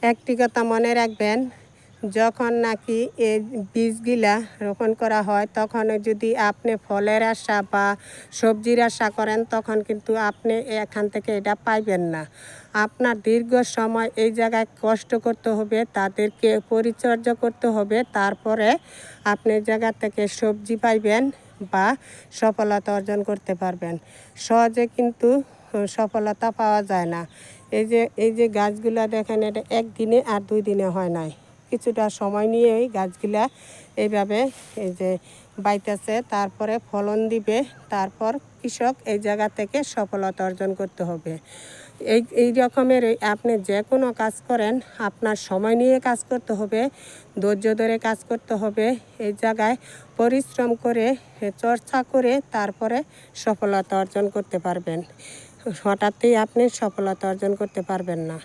একটি কথা মনে রাখবেন, যখন নাকি এই বীজগুলা রোপণ করা হয় তখন যদি আপনি ফলের আশা বা সবজির আশা করেন তখন কিন্তু আপনি এখান থেকে এটা পাইবেন না। আপনার দীর্ঘ সময় এই জায়গায় কষ্ট করতে হবে, তাদেরকে পরিচর্যা করতে হবে, তারপরে আপনি জায়গা থেকে সবজি পাইবেন বা সফলতা অর্জন করতে পারবেন। সহজে কিন্তু সফলতা পাওয়া যায় না। এই যে গাছগুলা দেখেন, এটা একদিনে আর 2 দিনে হয় নাই, কিছুটা সময় নিয়েই গাছগুলা এইভাবে এই যে বাইতেছে, তারপরে ফলন দিবে, তারপর কৃষক এই জায়গা থেকে সফলতা অর্জন করতে হবে। এই রকমের আপনি যে কোনো কাজ করেন, আপনার সময় নিয়ে কাজ করতে হবে, ধৈর্য ধরে কাজ করতে হবে, এই জায়গায় পরিশ্রম করে চর্চা করে তারপরে সফলতা অর্জন করতে পারবেন। হঠাৎই আপনি সফলতা অর্জন করতে পারবেন না।